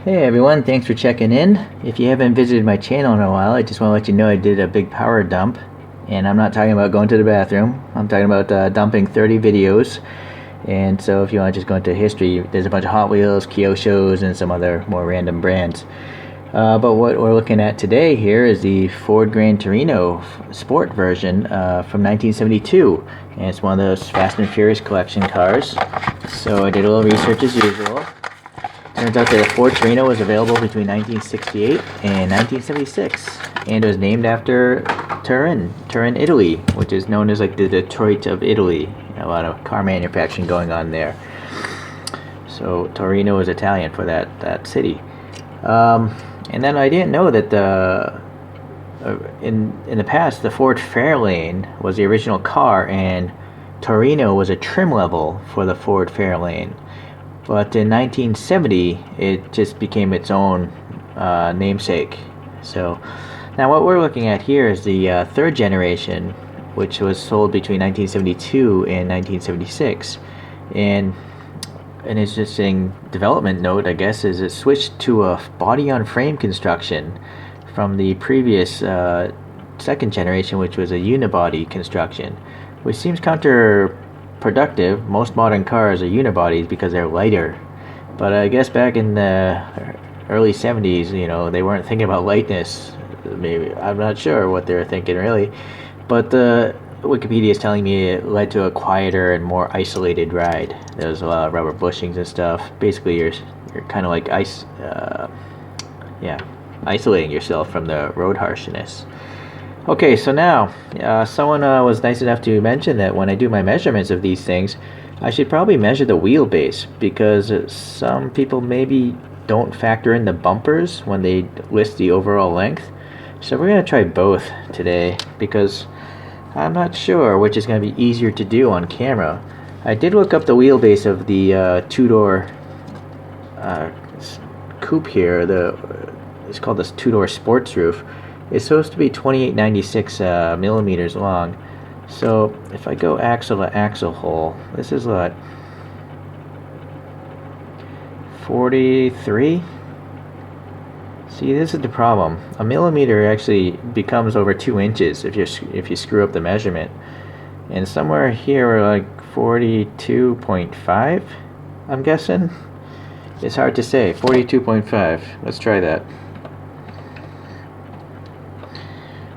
Hey everyone, thanks for checking in. If you haven't visited my channel in a while, I just want to let you know I did a big power dump. And I'm not talking about going to the bathroom. I'm talking about dumping 30 videos. And so if you want to just go into history, there's a bunch of Hot Wheels, Kyoshos, and some other more random brands. But what we're looking at today here is the Ford Gran Torino Sport version from 1972. And it's one of those Fast and Furious collection cars. So I did a little research as usual. Turns out that the Ford Torino was available between 1968 and 1976, and it was named after Turin, Italy, which is known as like the Detroit of Italy. A lot of car manufacturing going on there. So Torino is Italian for that city. And then I didn't know that in the past the Ford Fairlane was the original car, and Torino was a trim level for the Ford Fairlane. But in 1970, it just became its own namesake. So now what we're looking at here is the third generation, which was sold between 1972 and 1976. And an interesting development note, I guess, is it switched to a body-on-frame construction from the previous second generation, which was a unibody construction, which seems counterproductive. Most modern cars are unibodies because they're lighter, but I guess back in the early 70s, they weren't thinking about lightness. Maybe, I'm not sure what they were thinking really, but Wikipedia is telling me it led to a quieter and more isolated ride. There was a lot of rubber bushings and stuff. Basically, you're kind of like isolating yourself from the road harshness. Okay, so now, someone was nice enough to mention that when I do my measurements of these things, I should probably measure the wheelbase, because some people maybe don't factor in the bumpers when they list the overall length. So we're going to try both today, because I'm not sure which is going to be easier to do on camera. I did look up the wheelbase of the two-door coupe here. It's called the two-door sports roof. It's supposed to be 2896 millimeters long. So if I go axle to axle hole, this is what, 43? See, this is the problem. A millimeter actually becomes over 2 inches if you screw up the measurement. And somewhere here we're like 42.5, I'm guessing. It's hard to say. 42.5. Let's try that.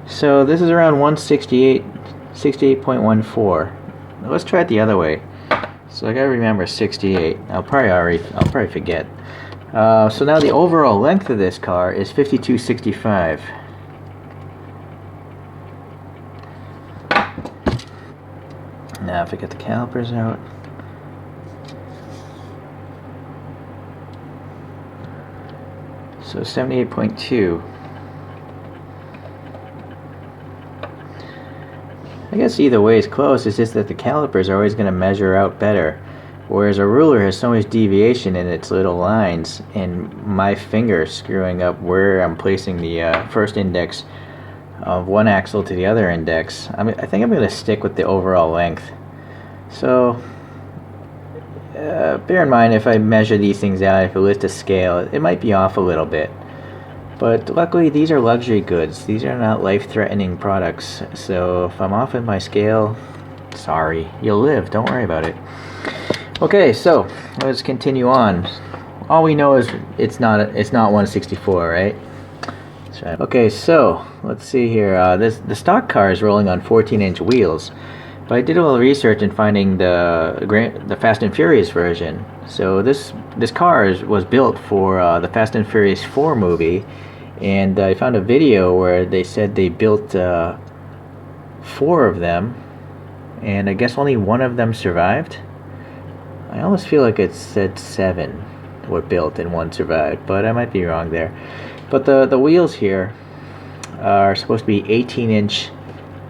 So this is around 168, 68.14. Let's try it the other way. So I gotta remember 68. I'll probably forget. So now the overall length of this car is 5265. Now if I get the calipers out. So 78.2. I guess either way is close. It's just that the calipers are always going to measure out better, whereas a ruler has so much deviation in its little lines, and my finger screwing up where I'm placing the first index of one axle to the other index. I think I'm going to stick with the overall length. So bear in mind, if I measure these things out, if I lift a scale, it might be off a little bit. But luckily these are luxury goods. These are not life-threatening products. So if I'm off in my scale, sorry, you'll live. Don't worry about it. Okay, so let's continue on. All we know is it's not 164, right? That's right. Okay, so let's see here. The stock car is rolling on 14-inch wheels, but I did a little research in finding the Fast and Furious version. So this car was built for the Fast and Furious 4 movie, and I found a video where they said they built 4 of them, and I guess only one of them survived. I almost feel like it said 7 were built and 1 survived, but I might be wrong there. But the wheels here are supposed to be 18-inch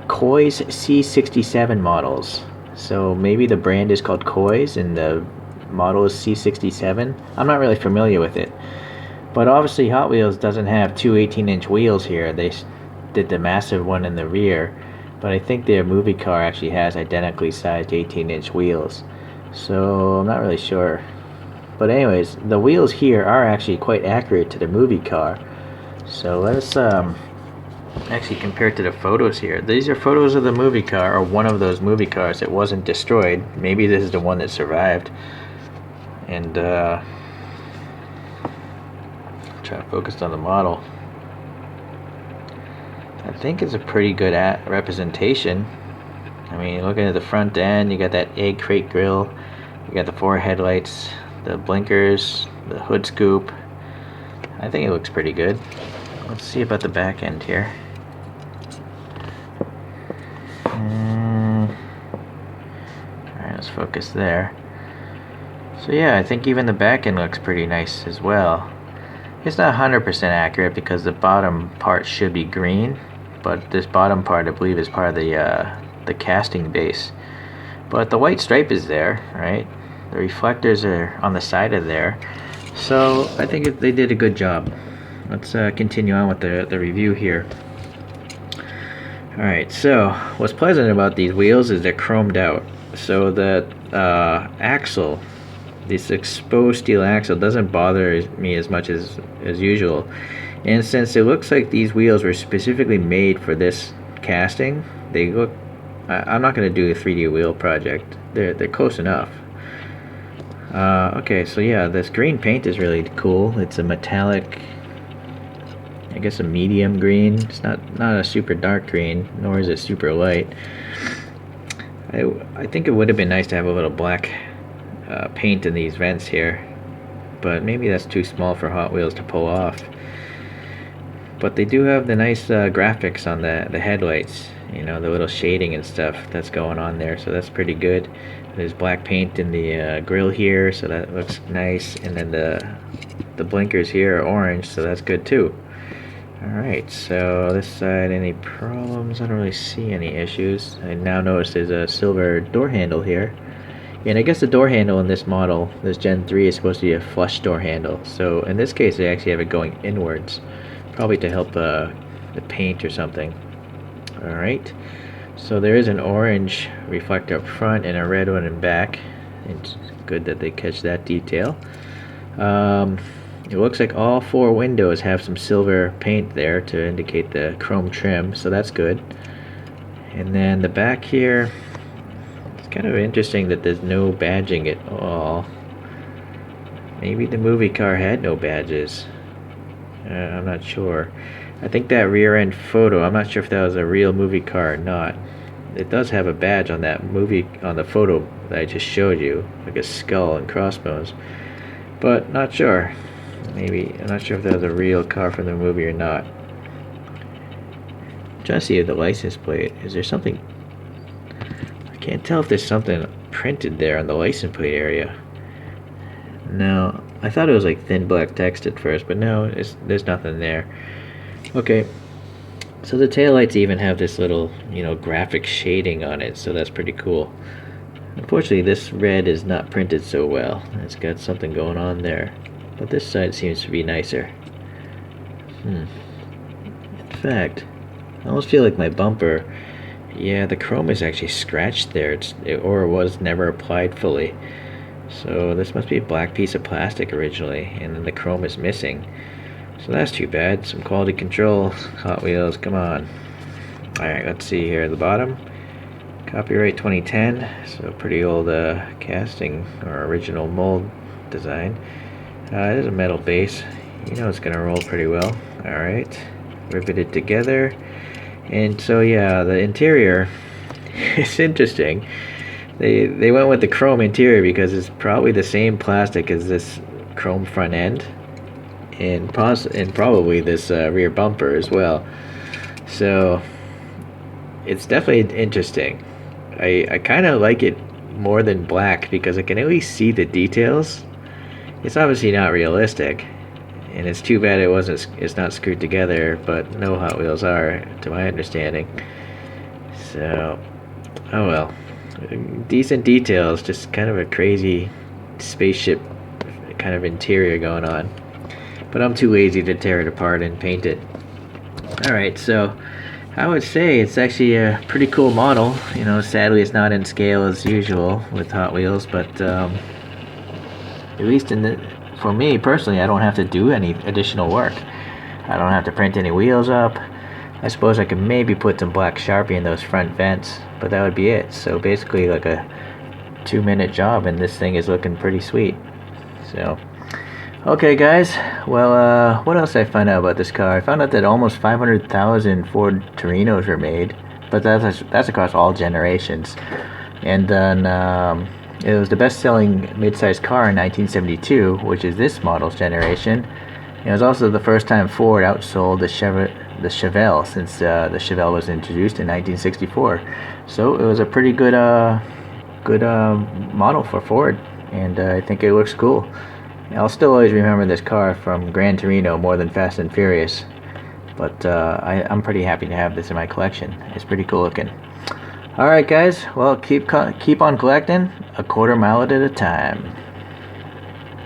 Koi's C67 models. So maybe the brand is called Koi's and the model is C67. I'm not really familiar with it. But obviously Hot Wheels doesn't have 2 18-inch wheels here. They did the massive one in the rear. But I think their movie car actually has identically sized 18-inch wheels. So I'm not really sure But anyways, the wheels here are actually quite accurate to the movie car. So let's actually compare it to the photos here. These are photos of the movie car, or one of those movie cars that wasn't destroyed. Maybe this is the one that survived. And try to focus on the model. I think it's a pretty good representation. I mean, looking at the front end, you got that egg crate grill, you got the 4 headlights, the blinkers, the hood scoop. I think it looks pretty good. Let's see about the back end here. Alright, let's focus there. So yeah, I think even the back end looks pretty nice as well. It's not 100% accurate because the bottom part should be green, but this bottom part I believe is part of the casting base. But the white stripe is there, right? The reflectors are on the side of there. So I think they did a good job. Let's continue on with the review here. Alright, so what's pleasant about these wheels is they're chromed out. So the axle, this exposed steel axle, doesn't bother me as much as usual. And since it looks like these wheels were specifically made for this casting, they look... I'm not going to do a 3D wheel project. They're close enough. Okay, so yeah, this green paint is really cool. It's a metallic, I guess a medium green. It's not a super dark green, nor is it super light. I think it would have been nice to have a little black paint in these vents here, but maybe that's too small for Hot Wheels to pull off. But they do have the nice graphics on the headlights, you know, the little shading and stuff that's going on there, so that's pretty good. There's black paint in the grill here, so that looks nice, and then the blinkers here are orange, so that's good too. Alright, so this side, any problems? I don't really see any issues. I now notice there's a silver door handle here. And I guess the door handle in this model, this Gen 3, is supposed to be a flush door handle. So in this case, they actually have it going inwards. Probably to help the paint or something. Alright, so there is an orange reflector up front and a red one in back. It's good that they catch that detail. It looks like all 4 windows have some silver paint there to indicate the chrome trim, so that's good. And then the back here, it's kind of interesting that there's no badging at all. Maybe the movie car had no badges. I'm not sure. I think that rear end photo, I'm not sure if that was a real movie car or not. It does have a badge on that on the photo that I just showed you, like a skull and crossbones. But not sure. Maybe, I'm not sure if that was a real car from the movie or not. I'm trying to see the license plate. Is there something? I can't tell if there's something printed there on the license plate area. No, I thought it was like thin black text at first, but no, there's nothing there. Okay, so the taillights even have this little, you know, graphic shading on it, so that's pretty cool. Unfortunately, this red is not printed so well. It's got something going on there. But this side seems to be nicer. In fact, I almost feel like my bumper, yeah, the chrome is actually scratched there, or was never applied fully. So this must be a black piece of plastic originally, and then the chrome is missing. So that's too bad. Some quality control, Hot Wheels, come on. Alright, let's see here at the bottom. Copyright 2010, so pretty old casting or original mold design. It is a metal base. You know it's gonna roll pretty well. Alright, riveted together. And so yeah, the interior is interesting. They went with the chrome interior because it's probably the same plastic as this chrome front end, and probably this rear bumper as well. So it's definitely interesting. I kind of like it more than black because I can at least see the details. It's obviously not realistic, and it's too bad it's not screwed together, but no Hot Wheels are, to my understanding. So, oh well. Decent details, just kind of a crazy spaceship kind of interior going on. But I'm too lazy to tear it apart and paint it. Alright, so I would say it's actually a pretty cool model. You know, sadly it's not in scale as usual with Hot Wheels, but At least for me personally, I don't have to do any additional work. I don't have to print any wheels up. I suppose I could maybe put some black Sharpie in those front vents, but that would be it. So basically like a 2-minute job, and this thing is looking pretty sweet. So okay guys, well what else did I find out about this car? I found out that almost 500,000 Ford Torinos were made, but that's across all generations. And then it was the best-selling mid-sized car in 1972, which is this model's generation. It was also the first time Ford outsold the Chevelle since the Chevelle was introduced in 1964. So it was a pretty good model for Ford, and I think it looks cool. I'll still always remember this car from Gran Torino more than Fast and Furious, but I'm pretty happy to have this in my collection. It's pretty cool looking. Alright guys, well keep on collecting, a quarter mile at a time.